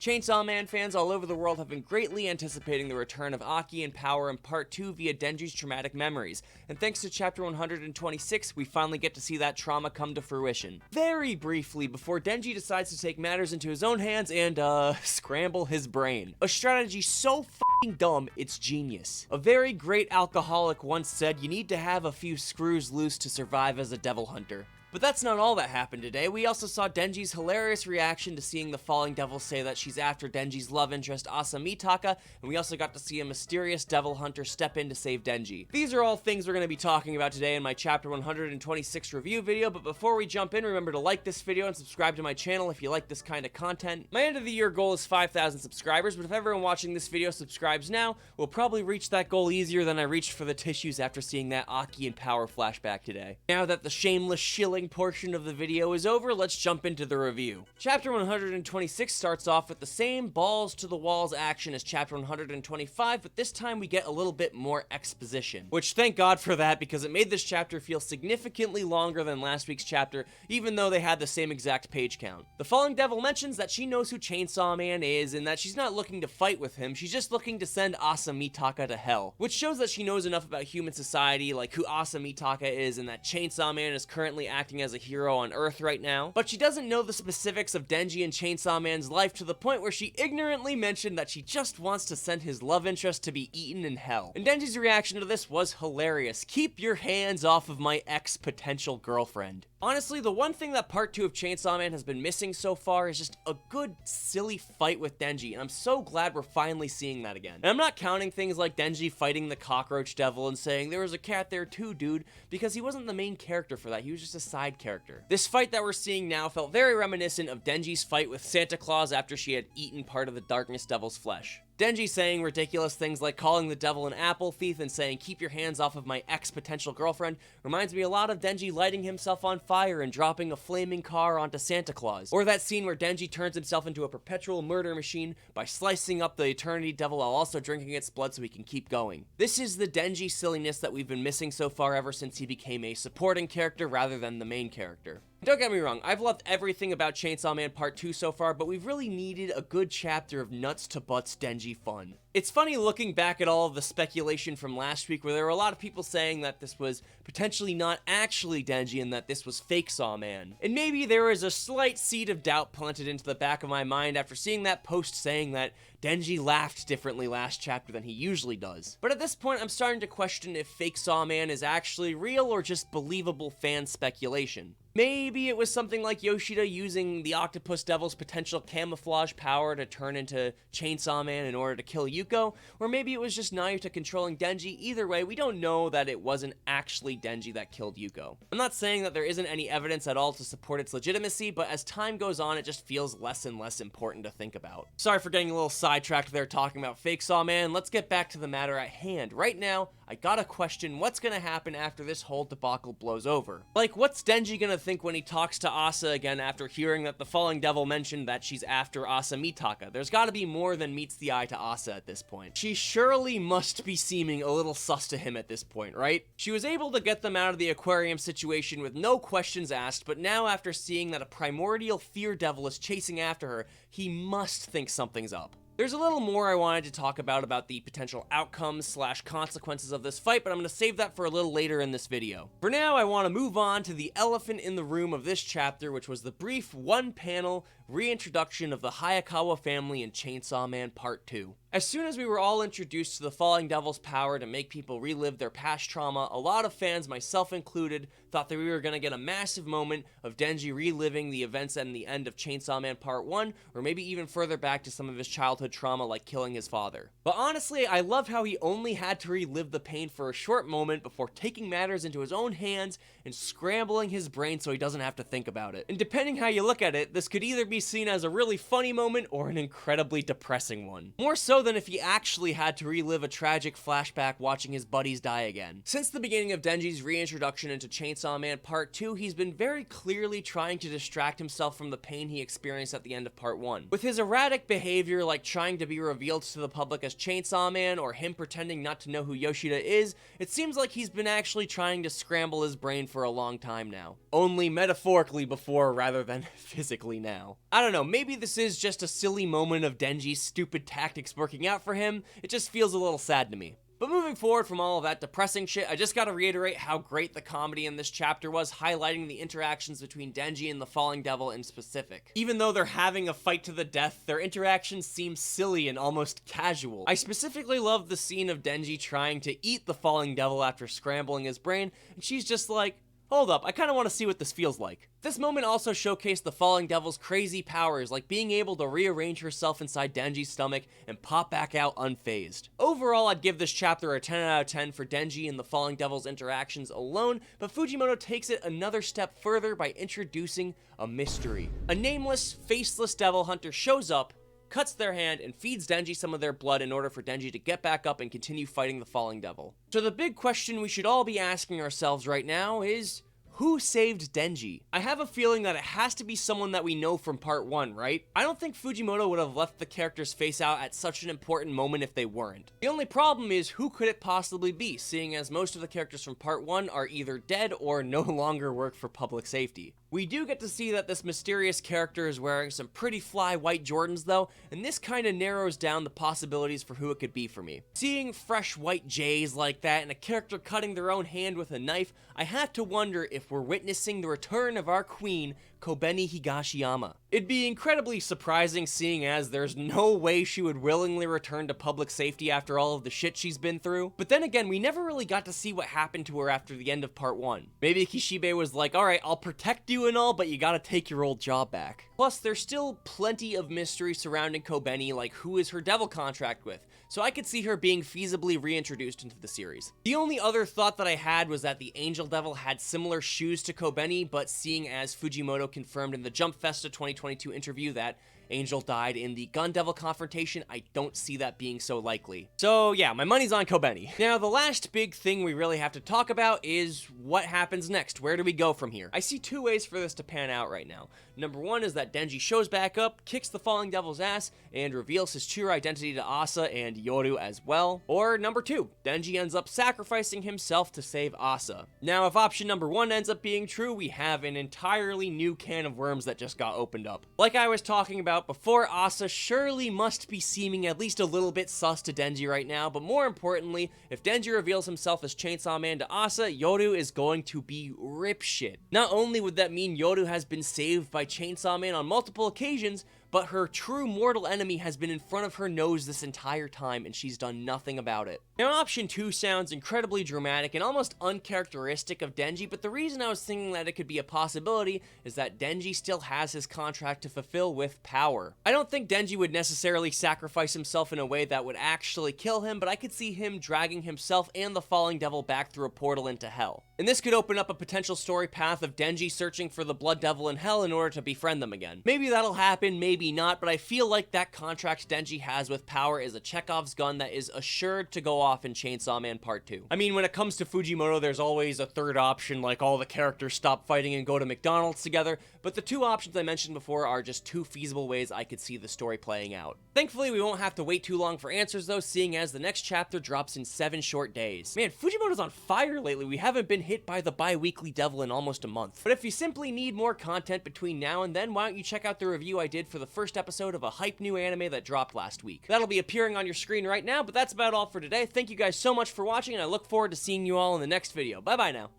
Chainsaw Man fans all over the world have been greatly anticipating the return of Aki and Power in Part 2 via Denji's traumatic memories, and thanks to Chapter 126, we finally get to see that trauma come to fruition. Very briefly, before Denji decides to take matters into his own hands and, scramble his brain. A strategy so f***ing dumb, it's genius. A very great alcoholic once said, you need to have a few screws loose to survive as a devil hunter. But that's not all that happened today. We also saw Denji's hilarious reaction to seeing the Falling Devil say that she's after Denji's love interest Asa Mitaka, and we also got to see a mysterious devil hunter step in to save Denji. These are all things we're going to be talking about today in my Chapter 126 review video, but before we jump in, remember to like this video and subscribe to my channel if you like this kind of content. My end of the year goal is 5,000 subscribers, but if everyone watching this video subscribes now, we'll probably reach that goal easier than I reached for the tissues after seeing that Aki and Power flashback today. Now that the shameless shilling portion of the video is over, let's jump into the review. Chapter 126 starts off with the same balls to the walls action as Chapter 125, but this time we get a little bit more exposition. Which, thank God for that, because it made this chapter feel significantly longer than last week's chapter, even though they had the same exact page count. The Falling Devil mentions that she knows who Chainsaw Man is, and that she's not looking to fight with him, she's just looking to send Asa Mitaka to hell. Which shows that she knows enough about human society, like who Asa Mitaka is, and that Chainsaw Man is currently acting as a hero on Earth right now, but she doesn't know the specifics of Denji and Chainsaw Man's life to the point where she ignorantly mentioned that she just wants to send his love interest to be eaten in hell. And Denji's reaction to this was hilarious. Keep your hands off of my ex-potential girlfriend. Honestly, the one thing that Part 2 of Chainsaw Man has been missing so far is just a good, silly fight with Denji, and I'm so glad we're finally seeing that again. And I'm not counting things like Denji fighting the cockroach devil and saying, there was a cat there too, dude, because he wasn't the main character for that, he was just a side character. This fight that we're seeing now felt very reminiscent of Denji's fight with Santa Claus after she had eaten part of the Darkness Devil's flesh. Denji saying ridiculous things like calling the devil an apple thief and saying, keep your hands off of my ex-potential girlfriend, reminds me a lot of Denji lighting himself on fire and dropping a flaming car onto Santa Claus. Or that scene where Denji turns himself into a perpetual murder machine by slicing up the Eternity Devil while also drinking its blood so he can keep going. This is the Denji silliness that we've been missing so far ever since he became a supporting character rather than the main character. Don't get me wrong, I've loved everything about Chainsaw Man Part 2 so far, but we've really needed a good chapter of nuts to butts Denji fun. It's funny looking back at all of the speculation from last week where there were a lot of people saying that this was potentially not actually Denji and that this was Fakesaw Man. And maybe there was a slight seed of doubt planted into the back of my mind after seeing that post saying that Denji laughed differently last chapter than he usually does. But at this point, I'm starting to question if Fakesaw Man is actually real or just believable fan speculation. Maybe it was something like Yoshida using the Octopus Devil's potential camouflage power to turn into Chainsaw Man in order to kill Yuko, or maybe it was just Naruto controlling Denji. Either way, we don't know that it wasn't actually Denji that killed Yuko. I'm not saying that there isn't any evidence at all to support its legitimacy, but as time goes on, it just feels less and less important to think about. Sorry for getting a little sidetracked there talking about Fakesaw Man. Let's get back to the matter at hand. Right now, I gotta question what's gonna happen after this whole debacle blows over. Like, what's Denji gonna think when he talks to Asa again after hearing that the Falling Devil mentioned that she's after Asa Mitaka? There's gotta be more than meets the eye to Asa at this point. She surely must be seeming a little sus to him at this point, right? She was able to get them out of the aquarium situation with no questions asked, but now after seeing that a primordial fear devil is chasing after her, he must think something's up. There's a little more I wanted to talk about the potential outcomes / consequences of this fight, but I'm going to save that for a little later in this video. For now, I want to move on to the elephant in the room of this chapter, which was the brief one-panel reintroduction of the Hayakawa family in Chainsaw Man Part 2. As soon as we were all introduced to the Falling Devil's power to make people relive their past trauma, a lot of fans, myself included, thought that we were going to get a massive moment of Denji reliving the events and the end of Chainsaw Man Part 1, or maybe even further back to some of his childhood trauma like killing his father. But honestly, I love how he only had to relive the pain for a short moment before taking matters into his own hands and scrambling his brain so he doesn't have to think about it. And depending how you look at it, this could either be seen as a really funny moment or an incredibly depressing one. More so than if he actually had to relive a tragic flashback watching his buddies die again. Since the beginning of Denji's reintroduction into Chainsaw Man Part 2, he's been very clearly trying to distract himself from the pain he experienced at the end of Part 1. With his erratic behavior like trying to be revealed to the public as Chainsaw Man or him pretending not to know who Yoshida is, it seems like he's been actually trying to scramble his brain for a long time now. Only metaphorically before rather than physically now. I don't know, maybe this is just a silly moment of Denji's stupid tactics working out for him. It just feels a little sad to me. But moving forward from all of that depressing shit, I just gotta reiterate how great the comedy in this chapter was, highlighting the interactions between Denji and the Falling Devil in specific. Even though they're having a fight to the death, their interactions seem silly and almost casual. I specifically love the scene of Denji trying to eat the Falling Devil after scrambling his brain, and she's just like, hold up, I kinda wanna see what this feels like. This moment also showcased the Falling Devil's crazy powers, like being able to rearrange herself inside Denji's stomach and pop back out unfazed. Overall, I'd give this chapter a 10 out of 10 for Denji and the Falling Devil's interactions alone, but Fujimoto takes it another step further by introducing a mystery. A nameless, faceless devil hunter shows up, cuts their hand, and feeds Denji some of their blood in order for Denji to get back up and continue fighting the Falling Devil. So the big question we should all be asking ourselves right now is, who saved Denji? I have a feeling that it has to be someone that we know from part 1, right? I don't think Fujimoto would have left the characters face out at such an important moment if they weren't. The only problem is, who could it possibly be, seeing as most of the characters from part 1 are either dead or no longer work for public safety. We do get to see that this mysterious character is wearing some pretty fly white Jordans though, and this kinda narrows down the possibilities for who it could be for me. Seeing fresh white J's like that and a character cutting their own hand with a knife, I have to wonder if we're witnessing the return of our queen, Kobeni Higashiyama. It'd be incredibly surprising seeing as there's no way she would willingly return to public safety after all of the shit she's been through. But then again, we never really got to see what happened to her after the end of part 1. Maybe Kishibe was like, alright, I'll protect you and all, but you gotta take your old job back. Plus, there's still plenty of mystery surrounding Kobeni, like who is her devil contract with, so I could see her being feasibly reintroduced into the series. The only other thought that I had was that the Angel Devil had similar shoes to Kobeni, but seeing as Fujimoto confirmed in the Jump Festa 2022 interview that Angel died in the Gun Devil confrontation, I don't see that being so likely. So yeah, my money's on Kobeni. Now, the last big thing we really have to talk about is what happens next. Where do we go from here? I see two ways for this to pan out right now. Number one is that Denji shows back up, kicks the Falling Devil's ass, and reveals his true identity to Asa and Yoru as well. Or number two, Denji ends up sacrificing himself to save Asa. Now, if option number one ends up being true, we have an entirely new can of worms that just got opened up. Like I was talking about before, Asa surely must be seeming at least a little bit sus to Denji right now, but more importantly, if Denji reveals himself as Chainsaw Man to Asa, Yoru is going to be rip shit. Not only would that mean Yoru has been saved by Chainsaw Man on multiple occasions, but her true mortal enemy has been in front of her nose this entire time and she's done nothing about it. Now, option 2 sounds incredibly dramatic and almost uncharacteristic of Denji, but the reason I was thinking that it could be a possibility is that Denji still has his contract to fulfill with Power. I don't think Denji would necessarily sacrifice himself in a way that would actually kill him, but I could see him dragging himself and the Falling Devil back through a portal into Hell. And this could open up a potential story path of Denji searching for the Blood Devil in Hell in order to befriend them again. Maybe that'll happen, maybe not, but I feel like that contract Denji has with Power is a Chekhov's gun that is assured to go off in Chainsaw Man Part 2. I mean, when it comes to Fujimoto, there's always a third option, like all the characters stop fighting and go to McDonald's together, but the two options I mentioned before are just two feasible ways I could see the story playing out. Thankfully, we won't have to wait too long for answers though, seeing as the next chapter drops in 7 short days. Man, Fujimoto's on fire lately. We haven't been hit by the bi-weekly devil in almost a month. But if you simply need more content between now and then, why don't you check out the review I did for the first episode of a hype new anime that dropped last week. That'll be appearing on your screen right now, but that's about all for today. Thank you guys so much for watching, and I look forward to seeing you all in the next video. Bye bye now.